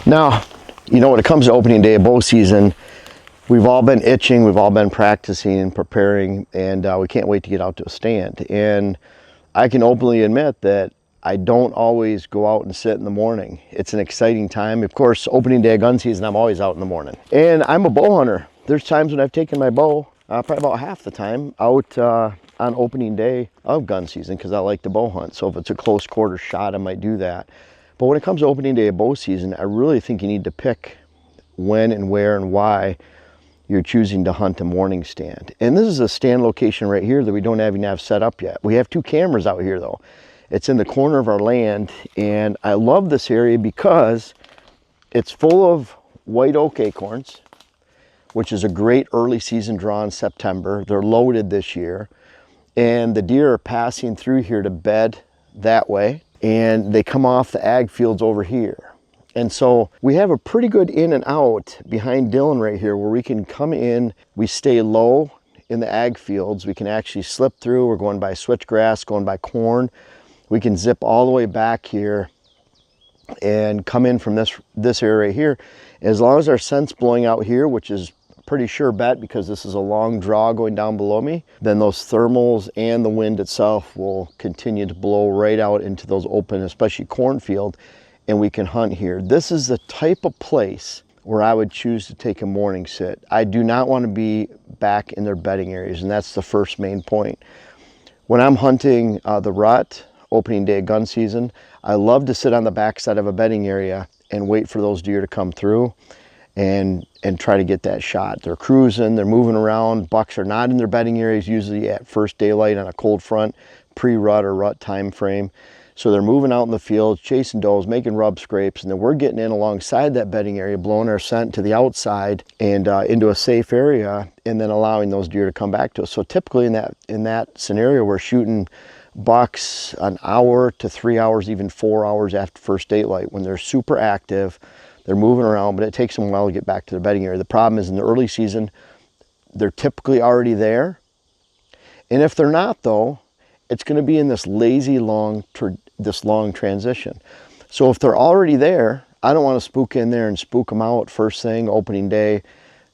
Now, when it comes to opening day of bow season, we've all been itching, we've all been practicing and preparing, and we can't wait to get out to a stand. And I can openly admit that I don't always go out and sit in the morning. It's an exciting time. Of course, opening day of gun season, I'm always out in the morning. And I'm a bow hunter. There's times when I've taken my bow, probably about half the time, out on opening day of gun season because I like to bow hunt. So if it's a close quarter shot, I might do that. But when it comes to opening day of bow season, I really think you need to pick when and where and why you're choosing to hunt a morning stand. And this is a stand location right here that we don't even have set up yet. We have 2 cameras out here though. It's in the corner of our land, and I love this area because it's full of white oak acorns, which is a great early season draw in September. They're loaded this year, and the deer are passing through here to bed that way, and they come off the ag fields over here. And so we have a pretty good in and out behind Dylan right here where we can come in, we stay low in the ag fields. We can actually slip through. We're going by switchgrass, going by corn. We can zip all the way back here and come in from this area right here. As long as our scent's blowing out here, which is a pretty sure bet because this is a long draw going down below me, then those thermals and the wind itself will continue to blow right out into those open, especially cornfield, and we can hunt here. This is the type of place where I would choose to take a morning sit. I do not want to be back in their bedding areas, and that's the first main point. When I'm hunting the rut, opening day of gun season, I love to sit on the backside of a bedding area and wait for those deer to come through and try to get that shot. They're cruising, they're moving around. Bucks are not in their bedding areas usually at first daylight on a cold front, pre-rut or rut time frame. So they're moving out in the field, chasing does, making rub scrapes, and then we're getting in alongside that bedding area, blowing our scent to the outside and into a safe area, and then allowing those deer to come back to us. So typically in that scenario, we're shooting bucks an hour to 3 hours, even 4 hours after first daylight when they're super active. They're moving around, but it takes them a while to get back to their bedding area. The problem is in the early season, they're typically already there. And if they're not though, it's going to be in this lazy long transition. So if they're already there, I don't want to spook in there and spook them out first thing, opening day,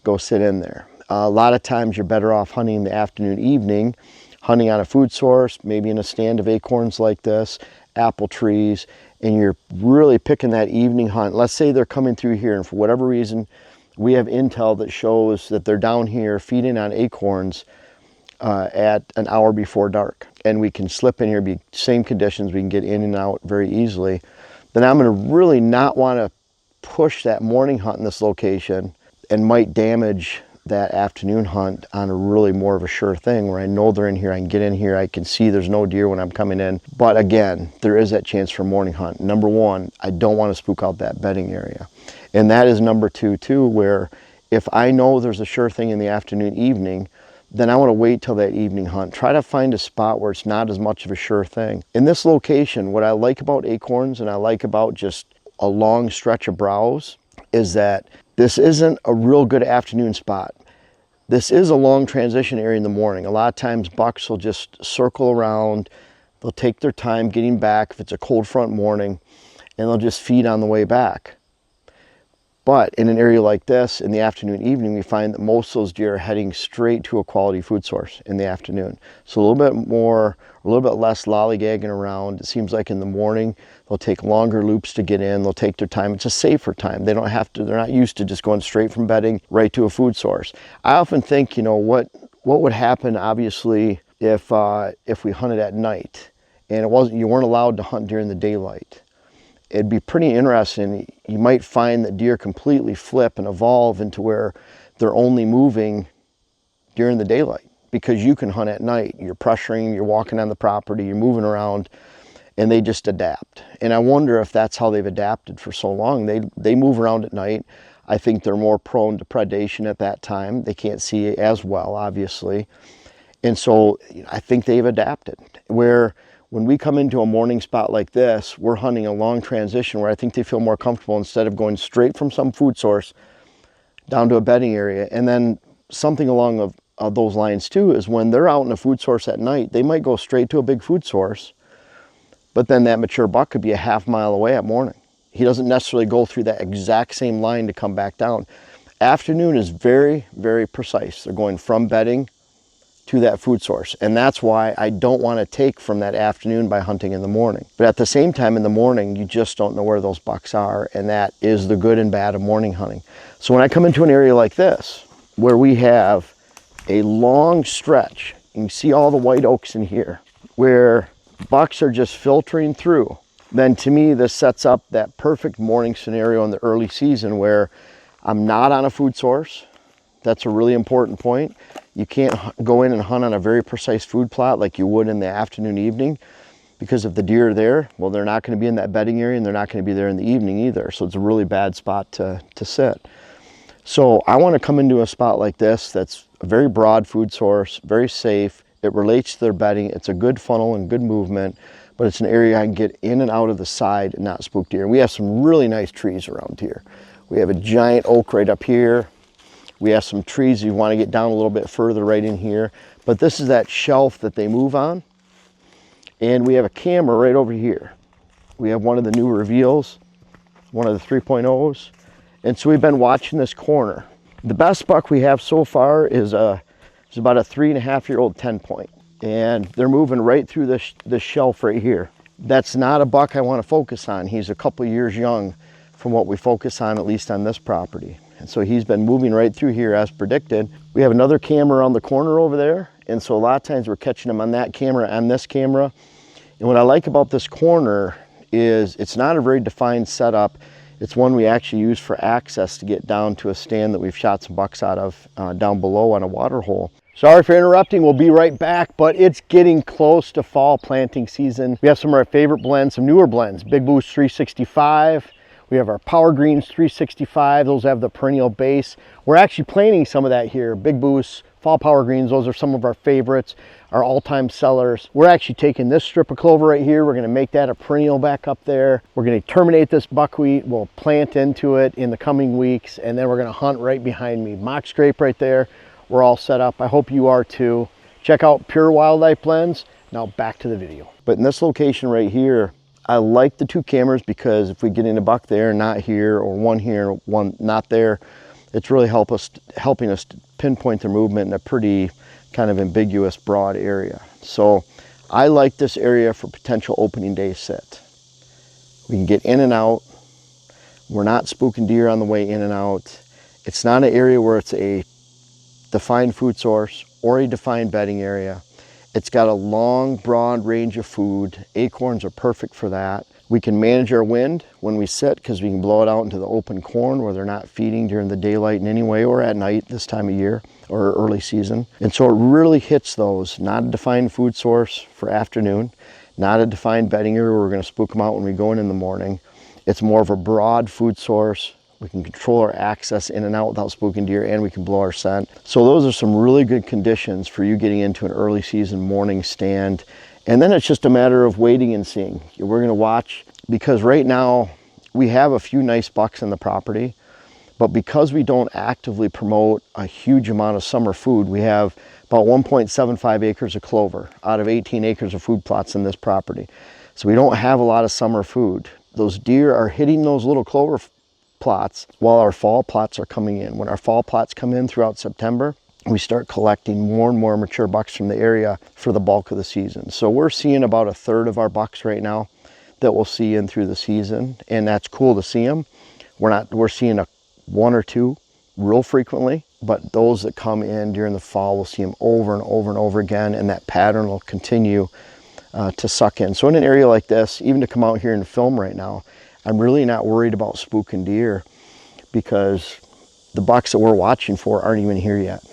go sit in there. A lot of times you're better off hunting in the afternoon, evening, hunting on a food source, maybe in a stand of acorns like this, apple trees, and you're really picking that evening hunt. Let's say they're coming through here and for whatever reason, we have intel that shows that they're down here feeding on acorns at an hour before dark. And we can slip in here, be same conditions, we can get in and out very easily. Then I'm gonna really not wanna push that morning hunt in this location and might damage that afternoon hunt on a really more of a sure thing where I know they're in here, I can get in here, I can see there's no deer when I'm coming in. But again, there is that chance for morning hunt. Number one, I don't want to spook out that bedding area. And that is number two too, where if I know there's a sure thing in the afternoon, evening, then I want to wait till that evening hunt. Try to find a spot where it's not as much of a sure thing. In this location, what I like about acorns and I like about just a long stretch of browse is that this isn't a real good afternoon spot. This is a long transition area in the morning. A lot of times bucks will just circle around. They'll take their time getting back if it's a cold front morning, and they'll just feed on the way back. But in an area like this, in the afternoon, evening, we find that most of those deer are heading straight to a quality food source in the afternoon. So a little bit more, a little bit less lollygagging around. It seems like in the morning, they'll take longer loops to get in. They'll take their time. It's a safer time. They don't have to, they're not used to just going straight from bedding right to a food source. I often think, what would happen, obviously, if we hunted at night and you weren't allowed to hunt during the daylight. It'd be pretty interesting. You might find that deer completely flip and evolve into where they're only moving during the daylight because you can hunt at night. You're pressuring, you're walking on the property, you're moving around, and they just adapt. And I wonder if that's how they've adapted for so long. They move around at night. I think they're more prone to predation at that time. They can't see as well, obviously. And so I think they've adapted. Where when we come into a morning spot like this, we're hunting a long transition where I think they feel more comfortable instead of going straight from some food source down to a bedding area. And then something along those lines too is when they're out in a food source at night, they might go straight to a big food source, but then that mature buck could be a half mile away at morning. He doesn't necessarily go through that exact same line to come back down. Afternoon is very, very precise. They're going from bedding to that food source. And that's why I don't want to take from that afternoon by hunting in the morning. But at the same time, in the morning, you just don't know where those bucks are. And that is the good and bad of morning hunting. So when I come into an area like this, where we have a long stretch, you can see all the white oaks in here, where bucks are just filtering through, then to me, this sets up that perfect morning scenario in the early season where I'm not on a food source. That's a really important point. You can't go in and hunt on a very precise food plot like you would in the afternoon, evening, because if the deer are there, well, they're not going to be in that bedding area and they're not going to be there in the evening either. So it's a really bad spot to sit. So I want to come into a spot like this that's a very broad food source, very safe. It relates to their bedding. It's a good funnel and good movement, but it's an area I can get in and out of the side and not spook deer. And we have some really nice trees around here. We have a giant oak right up here. We have some trees you want to get down a little bit further right in here. But this is that shelf that they move on. And we have a camera right over here. We have one of the new reveals, one of the 3.0s. And so we've been watching this corner. The best buck we have so far is about a 3.5-year-old 10-point. And they're moving right through this shelf right here. That's not a buck I want to focus on. He's a couple years young from what we focus on, at least on this property. And so he's been moving right through here as predicted. We have another camera around the corner over there. And so a lot of times we're catching him on that camera and this camera. And what I like about this corner is it's not a very defined setup. It's one we actually use for access to get down to a stand that we've shot some bucks out of down below on a water hole. Sorry for interrupting, we'll be right back, but it's getting close to fall planting season. We have some of our favorite blends, some newer blends, Big Boost 365. We have our Power Greens 365, those have the perennial base. We're actually planting some of that here. Big Boost, Fall Power Greens, those are some of our favorites, our all-time sellers. We're actually taking this strip of clover right here, we're gonna make that a perennial back up there. We're gonna terminate this buckwheat, we'll plant into it in the coming weeks, and then we're gonna hunt right behind me. Mock scrape right there, we're all set up. I hope you are too. Check out Pure Wildlife Blends. Now back to the video. But in this location right here, I like the two cameras because if we get in a buck there, not here, or one here, one not there, it's really helping us pinpoint their movement in a pretty kind of ambiguous, broad area. So I like this area for potential opening day sit. We can get in and out. We're not spooking deer on the way in and out. It's not an area where it's a defined food source or a defined bedding area. It's got a long, broad range of food. Acorns are perfect for that. We can manage our wind when we sit because we can blow it out into the open corn where they're not feeding during the daylight in any way or at night this time of year or early season. And so it really hits those. Not a defined food source for afternoon, not a defined bedding area where we're going to spook them out when we go in the morning. It's more of a broad food source. We can control our access in and out without spooking deer, and we can blow our scent. So those are some really good conditions for you getting into an early season morning stand. And then it's just a matter of waiting and seeing. We're gonna watch, because right now we have a few nice bucks in the property, but because we don't actively promote a huge amount of summer food, we have about 1.75 acres of clover out of 18 acres of food plots in this property. So we don't have a lot of summer food. Those deer are hitting those little clover plots while our fall plots are coming in. When our fall plots come in throughout September, we start collecting more and more mature bucks from the area for the bulk of the season. So we're seeing about 1/3 of our bucks right now that we'll see in through the season, and that's cool to see them. We're seeing one or two real frequently, but those that come in during the fall, we'll see them over and over and over again, and that pattern will continue to suck in. So in an area like this, even to come out here and film right now, I'm really not worried about spooking deer because the bucks that we're watching for aren't even here yet.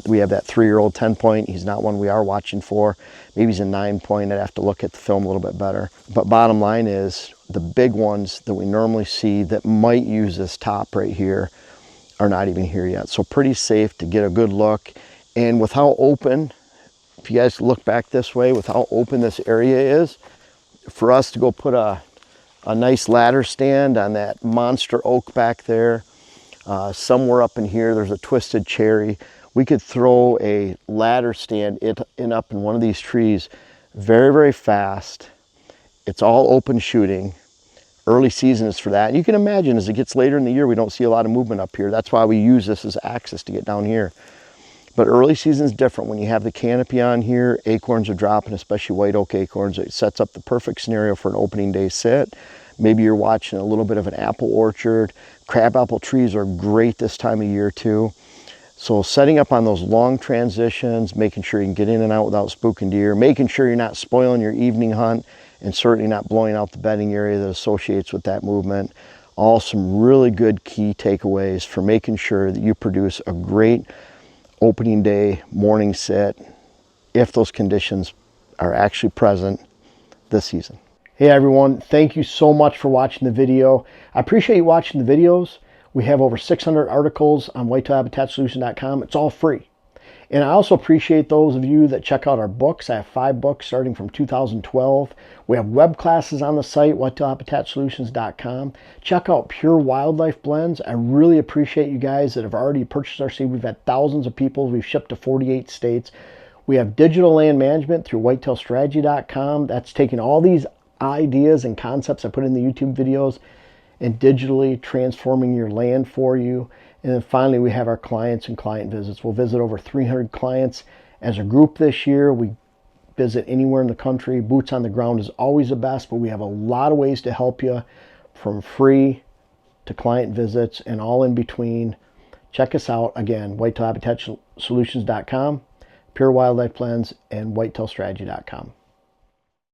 We have that 3-year-old 10-point. He's not one we are watching for. Maybe he's a 9-point. I'd have to look at the film a little bit better. But bottom line is the big ones that we normally see that might use this top right here are not even here yet. So pretty safe to get a good look. And with how open, if you guys look back this way, with how open this area is, for us to go put a nice ladder stand on that monster oak back there. Somewhere up in here, there's a twisted cherry. We could throw a ladder stand up in one of these trees very, very fast. It's all open shooting Early season is for that. And you can imagine as it gets later in the year, we don't see a lot of movement up here. That's why we use this as access to get down here. But early season is different. When you have the canopy on here, acorns are dropping, especially white oak acorns. It sets up the perfect scenario for an opening day sit. Maybe you're watching a little bit of an apple orchard. Crabapple trees are great this time of year too. So setting up on those long transitions, making sure you can get in and out without spooking deer, making sure you're not spoiling your evening hunt, and certainly not blowing out the bedding area that associates with that movement. All some really good key takeaways for making sure that you produce a great opening day morning sit if those conditions are actually present this season. Hey everyone, thank you so much for watching the video. I appreciate you watching the videos. We have over 600 articles on whitetailhabitatsolutions.com. It's all free. And I also appreciate those of you that check out our books. I have 5 books starting from 2012. We have web classes on the site, whitetailhabitatsolutions.com. Check out Pure Wildlife Blends. I really appreciate you guys that have already purchased our seed. We've had thousands of people. We've shipped to 48 states. We have digital land management through whitetailstrategy.com. That's taking all these ideas and concepts I put in the YouTube videos and digitally transforming your land for you. And then finally, we have our clients and client visits. We'll visit over 300 clients as a group this year. We visit anywhere in the country. Boots on the ground is always the best, but we have a lot of ways to help you, from free to client visits and all in between. Check us out again, whitetailhabitatsolutions.com, Pure Wildlife Blends, and whitetailstrategy.com.